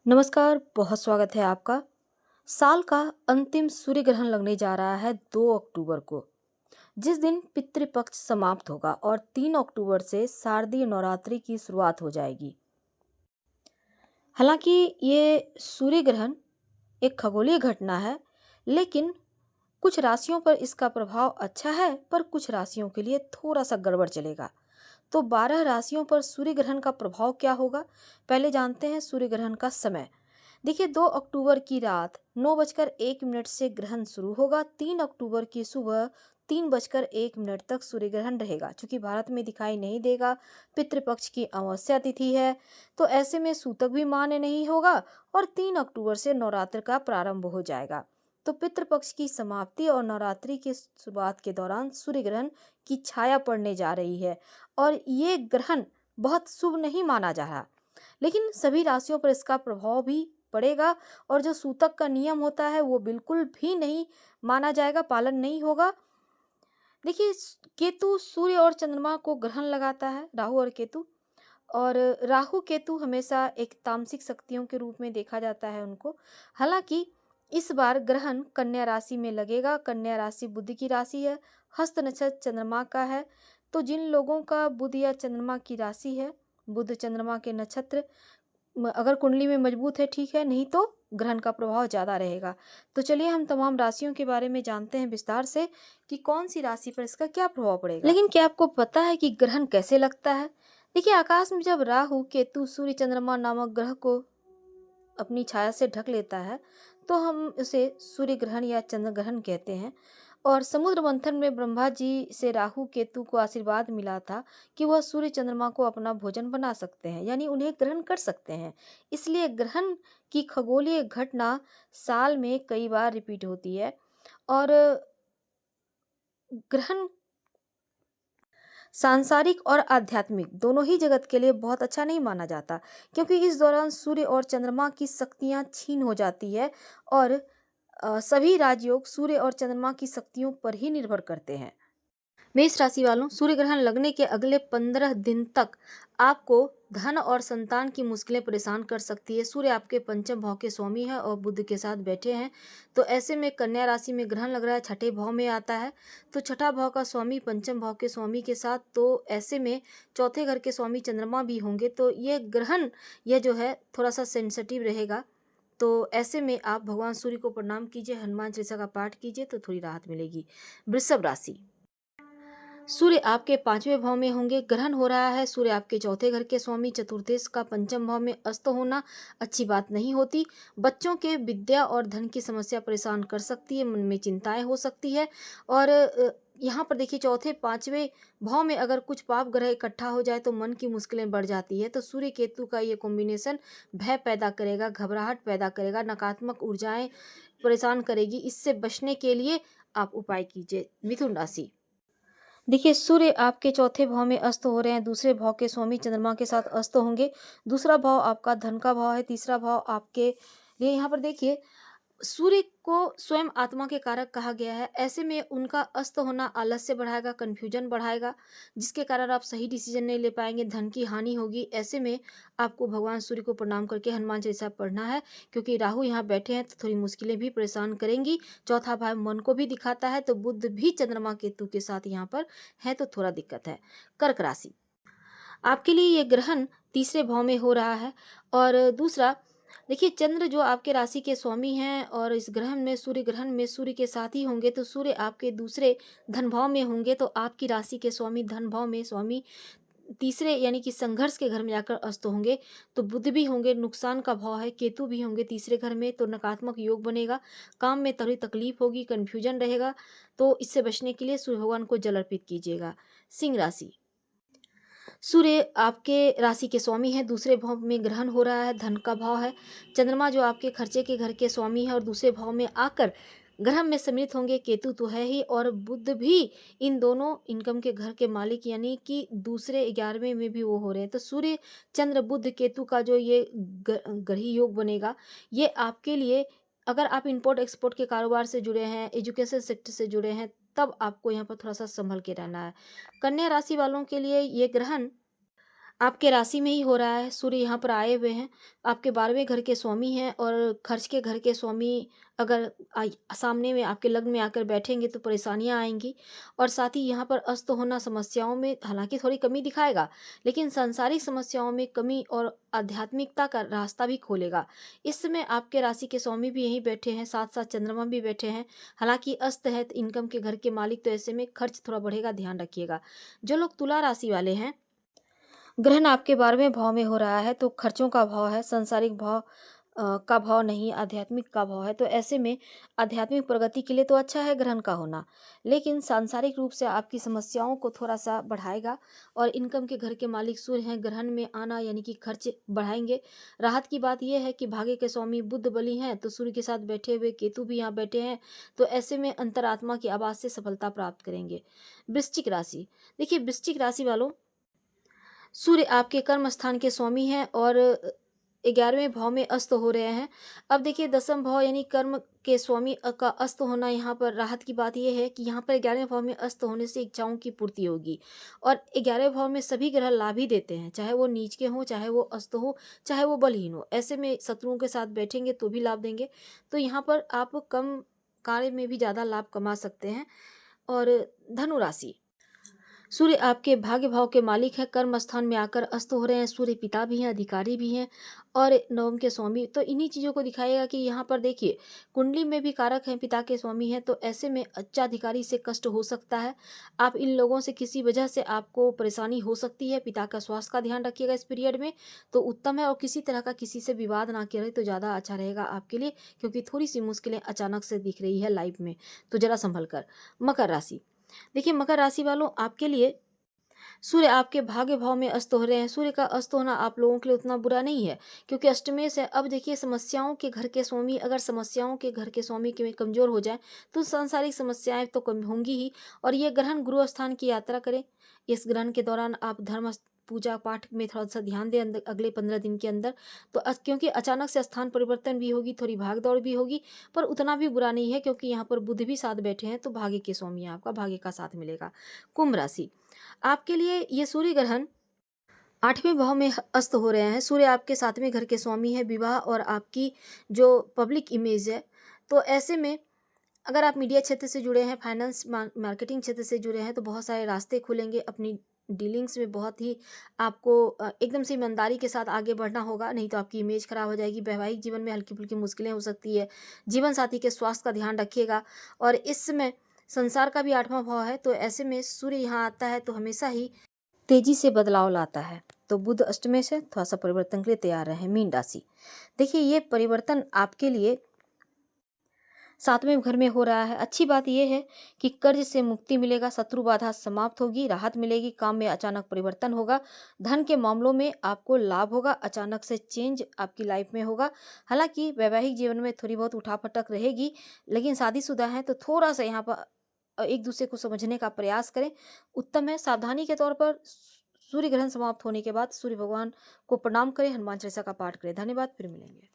नमस्कार, बहुत स्वागत है आपका। साल का अंतिम सूर्य ग्रहण लगने जा रहा है 2 अक्टूबर को, जिस दिन पितृपक्ष समाप्त होगा और 3 अक्टूबर से शारदीय नवरात्रि की शुरुआत हो जाएगी। हालांकि ये सूर्य ग्रहण एक खगोलीय घटना है, लेकिन कुछ राशियों पर इसका प्रभाव अच्छा है, पर कुछ राशियों के लिए थोड़ा सा गड़बड़ चलेगा। तो 12 राशियों पर सूर्य ग्रहण का प्रभाव क्या होगा? पहले जानते हैं सूर्य ग्रहण का समय। देखिए, 2 अक्टूबर की रात 9:01 से ग्रहण शुरू होगा। 3 अक्टूबर की सुबह 3:01 तक सूर्य ग्रहण रहेगा। चूंकि भारत में दिखाई नहीं देगा, पितृपक्ष की अमावस्या तिथि है, तो ऐसे में सूतक भी मान्य नहीं होगा और 3 अक्टूबर से नवरात्र का प्रारंभ हो जाएगा। तो पितृपक्ष की समाप्ति और नवरात्रि की शुरुआत के दौरान सूर्य ग्रहण की छाया पड़ने जा रही है और ये ग्रहण बहुत शुभ नहीं माना जा रहा, लेकिन सभी राशियों पर इसका प्रभाव भी पड़ेगा और जो सूतक का नियम होता है वो बिल्कुल भी नहीं माना जाएगा, पालन नहीं होगा। देखिए, केतु सूर्य और चंद्रमा को ग्रहण लगाता है, राहु और केतु। और राहु केतु हमेशा एक तामसिक शक्तियों के रूप में देखा जाता है उनको। हालांकि इस बार ग्रहण कन्या राशि में लगेगा। कन्या राशि बुध की राशि है, हस्त नक्षत्र चंद्रमा का है। तो जिन लोगों का बुध या चंद्रमा की राशि है, बुध चंद्रमा के नक्षत्र अगर कुंडली में मजबूत है ठीक है, नहीं तो ग्रहण का प्रभाव ज्यादा रहेगा। तो चलिए हम तमाम राशियों के बारे में जानते हैं विस्तार से कि कौन सी राशि पर इसका क्या प्रभाव पड़ेगा। लेकिन क्या आपको पता है कि ग्रहण कैसे लगता है? देखिए, आकाश में जब राहु केतु सूर्य चंद्रमा नामक ग्रह को अपनी छाया से ढक लेता है, तो हम उसे सूर्य ग्रहण या चंद्र ग्रहण कहते हैं। और समुद्र मंथन में ब्रह्मा जी से राहु केतु को आशीर्वाद मिला था कि वह सूर्य चंद्रमा को अपना भोजन बना सकते हैं, यानी उन्हें ग्रहण कर सकते हैं। इसलिए ग्रहण की खगोलीय घटना साल में कई बार रिपीट होती है। और ग्रहण सांसारिक और आध्यात्मिक दोनों ही जगत के लिए बहुत अच्छा नहीं माना जाता, क्योंकि इस दौरान सूर्य और चंद्रमा की शक्तियां छीन हो जाती है और सभी राजयोग सूर्य और चंद्रमा की शक्तियों पर ही निर्भर करते हैं। मेष राशि वालों, सूर्य ग्रहण लगने के अगले 15 दिन तक आपको धन और संतान की मुश्किलें परेशान कर सकती है। सूर्य आपके पंचम भाव के स्वामी है और बुध के साथ बैठे हैं। तो ऐसे में कन्या राशि में ग्रहण लग रहा है, छठे भाव में आता है। तो छठा भाव का स्वामी पंचम भाव के स्वामी के साथ, तो ऐसे में चौथे घर के स्वामी चंद्रमा भी होंगे। तो ये ग्रहण यह जो है थोड़ा सा सेंसिटिव रहेगा। तो ऐसे में आप भगवान सूर्य को प्रणाम कीजिए, हनुमान चालीसा का पाठ कीजिए, तो थोड़ी राहत मिलेगी। वृषभ राशि, सूर्य आपके 5वें भाव में होंगे, ग्रहण हो रहा है। सूर्य आपके चौथे घर के स्वामी, चतुर्देश का पंचम भाव में अस्त होना अच्छी बात नहीं होती। बच्चों के विद्या और धन की समस्या परेशान कर सकती है, मन में चिंताएं हो सकती है। और यहाँ पर देखिए, चौथे 5वें भाव में अगर कुछ पाप ग्रह इकट्ठा हो जाए तो मन की मुश्किलें बढ़ जाती है। तो सूर्य केतु का ये कॉम्बिनेशन भय पैदा करेगा, घबराहट पैदा करेगा, नकारात्मक ऊर्जाएं परेशान करेगी। इससे बचने के लिए आप उपाय कीजिए। मिथुन राशि, देखिए, सूर्य आपके चौथे भाव में अस्त हो रहे हैं, दूसरे भाव के स्वामी चंद्रमा के साथ अस्त होंगे। दूसरा भाव आपका धन का भाव है, तीसरा भाव आपके लिए यहाँ पर देखिए, सूर्य को स्वयं आत्मा के कारक कहा गया है। ऐसे में उनका अस्त होना आलस्य बढ़ाएगा, कंफ्यूजन बढ़ाएगा, जिसके कारण आप सही डिसीजन नहीं ले पाएंगे, धन की हानि होगी। ऐसे में आपको भगवान सूर्य को प्रणाम करके हनुमान चालीसा पढ़ना है, क्योंकि राहु यहाँ बैठे हैं तो थोड़ी मुश्किलें भी परेशान करेंगी। चौथा भाव मन को भी दिखाता है, तो बुध भी चंद्रमा केतु के साथ यहाँ पर है, तो थोड़ा दिक्कत है। कर्क राशि, आपके लिए ये ग्रहण तीसरे भाव में हो रहा है। और दूसरा देखिए, चंद्र जो आपके राशि के स्वामी हैं और इस ग्रहण में, सूर्य ग्रहण में सूर्य के साथ ही होंगे, तो सूर्य आपके दूसरे धन भाव में होंगे। तो आपकी राशि के स्वामी धन भाव में स्वामी तीसरे यानी कि संघर्ष के घर में जाकर अस्त होंगे। तो बुध भी होंगे, नुकसान का भाव है, केतु भी होंगे तीसरे घर में, तो नकारात्मक योग बनेगा, काम में थोड़ी तकलीफ होगी, कन्फ्यूजन रहेगा। तो इससे बचने के लिए सूर्य भगवान को जल अर्पित कीजिएगा। सिंह राशि, सूर्य आपके राशि के स्वामी है, दूसरे भाव में ग्रहण हो रहा है, धन का भाव है। चंद्रमा जो आपके खर्चे के घर के स्वामी है और दूसरे भाव में आकर ग्रह में सम्मिलित होंगे। केतु तो है ही, और बुध भी, इन दोनों इनकम के घर के मालिक, यानी कि दूसरे 11वें में भी वो हो रहे हैं। तो सूर्य चंद्र बुध केतु का जो ये ग्रही योग बनेगा, ये आपके लिए, अगर आप इंपोर्ट एक्सपोर्ट के कारोबार से जुड़े हैं, एजुकेशन सेक्टर से जुड़े हैं, तब आपको यहाँ पर थोड़ा सा संभल के रहना है। कन्या राशि वालों के लिए ये ग्रहण आपके राशि में ही हो रहा है, सूर्य यहाँ पर आए हुए हैं, आपके 12वें घर के स्वामी हैं और खर्च के घर के स्वामी अगर सामने में आपके लग्न में आकर बैठेंगे तो परेशानियाँ आएँगी और साथ ही यहाँ पर अस्त होना समस्याओं में हालाँकि थोड़ी कमी दिखाएगा, लेकिन सांसारिक समस्याओं में कमी और आध्यात्मिकता का रास्ता भी खोलेगा। इस समय आपके राशि के स्वामी भी यहीं बैठे हैं, साथ-साथ चंद्रमा भी बैठे हैं, हालाँकि अस्त है तो इनकम के घर के मालिक, तो ऐसे में खर्च थोड़ा बढ़ेगा, ध्यान रखिएगा। जो लोग तुला राशि वाले हैं, ग्रहण आपके 12वें भाव में हो रहा है तो खर्चों का भाव है, सांसारिक भाव का भाव नहीं, आध्यात्मिक का भाव है। तो ऐसे में आध्यात्मिक प्रगति के लिए तो अच्छा है ग्रहण का होना, लेकिन सांसारिक रूप से आपकी समस्याओं को थोड़ा-सा बढ़ाएगा और इनकम के घर के मालिक सूर्य हैं, ग्रहण में आना यानी कि खर्च बढ़ाएँगे। राहत की बात ये है कि भाग्य के स्वामी बुध बली हैं, तो सूर्य के साथ बैठे हुए केतु भी यहाँ बैठे हैं, तो ऐसे में अंतरात्मा की आवाज़ से सफलता प्राप्त करेंगे। वृश्चिक राशि, देखिए वृश्चिक राशि वालों, सूर्य आपके कर्म स्थान के स्वामी हैं और 11वें भाव में अस्त हो रहे हैं। अब देखिए 10म भाव यानी कर्म के स्वामी का अस्त होना, यहाँ पर राहत की बात ये है कि यहाँ पर 11वें भाव में अस्त होने से इच्छाओं की पूर्ति होगी और 11वें भाव में सभी ग्रह लाभ ही देते हैं, चाहे वो नीच के हों, चाहे वो अस्त हो, चाहे वो बलहीन हो। ऐसे में शत्रुओं के साथ बैठेंगे तो भी लाभ देंगे। तो यहाँ पर आप कम कार्य में भी ज़्यादा लाभ कमा सकते हैं। और धनु राशि, सूर्य आपके भाग्य भाव के मालिक हैं, कर्म स्थान में आकर अस्त हो रहे हैं, सूर्य पिता भी हैं, अधिकारी भी हैं और नवम के स्वामी, तो इन्हीं चीज़ों को दिखाएगा कि यहाँ पर देखिए कुंडली में भी कारक हैं, पिता के स्वामी हैं, तो ऐसे में उच्चाधिकारी से कष्ट हो सकता है। आप इन लोगों से किसी वजह से आपको परेशानी हो सकती है, पिता का स्वास्थ्य का ध्यान रखिएगा इस पीरियड में तो उत्तम है और किसी तरह का किसी से विवाद ना करे तो ज़्यादा अच्छा रहेगा आपके लिए, क्योंकि थोड़ी सी मुश्किलें अचानक से दिख रही है लाइफ में, तो जरा संभल कर। मकर राशि, देखिए मकर राशि वालों, आपके लिए सूर्य आपके भाग्य भाव में अस्त हो रहे हैं। सूर्य का अस्त होना आप लोगों के लिए उतना बुरा नहीं है, क्योंकि अष्टमेश से अब देखिए समस्याओं के घर के स्वामी, अगर समस्याओं के घर के स्वामी के में कमजोर हो जाए तो सांसारिक समस्याएं तो कम होंगी ही। और ये ग्रहण गुरु स्थान की यात्रा करें। इस ग्रहण के दौरान आप धर्म पूजा पाठ में थोड़ा सा ध्यान दें अगले 15 दिन के अंदर। तो क्योंकि अचानक से स्थान परिवर्तन भी होगी, थोड़ी भाग दौड़ भी होगी, पर उतना भी बुरा नहीं है क्योंकि यहाँ पर बुध भी साथ बैठे हैं, तो भाग्य के स्वामी आपका भाग्य का साथ मिलेगा। कुंभ राशि, आपके लिए ये सूर्य ग्रहण 8वें भाव में अस्त हो रहे हैं। सूर्य आपके 7वें घर के स्वामी है, विवाह और आपकी जो पब्लिक इमेज है। तो ऐसे में अगर आप मीडिया क्षेत्र से जुड़े हैं, फाइनेंस मार्केटिंग क्षेत्र से जुड़े हैं, तो बहुत सारे रास्ते खुलेंगे। अपनी डीलिंग्स में बहुत ही आपको एकदम से ईमानदारी के साथ आगे बढ़ना होगा, नहीं तो आपकी इमेज खराब हो जाएगी। वैवाहिक जीवन में हल्की फुल्की मुश्किलें हो सकती है। जीवन साथी के स्वास्थ्य का ध्यान रखिएगा। और इस समय संसार का भी 8वां भाव है, तो ऐसे में सूर्य यहाँ आता है तो हमेशा ही तेजी से बदलाव लाता है। तो बुध अष्टमे से थोड़ा सा परिवर्तन के लिए तैयार रहे। मीन राशि, देखिए ये परिवर्तन आपके लिए 7वें घर में हो रहा है। अच्छी बात यह है कि कर्ज से मुक्ति मिलेगा, शत्रु बाधा समाप्त होगी, राहत मिलेगी, काम में अचानक परिवर्तन होगा, धन के मामलों में आपको लाभ होगा, अचानक से चेंज आपकी लाइफ में होगा। हालांकि वैवाहिक जीवन में थोड़ी बहुत उठापटक रहेगी, लेकिन शादीशुदा है तो थोड़ा सा यहाँ पर एक दूसरे को समझने का प्रयास करें, उत्तम है। सावधानी के तौर पर सूर्य ग्रहण समाप्त होने के बाद सूर्य भगवान को प्रणाम करें, हनुमान चालीसा का पाठ करें। धन्यवाद, फिर मिलेंगे।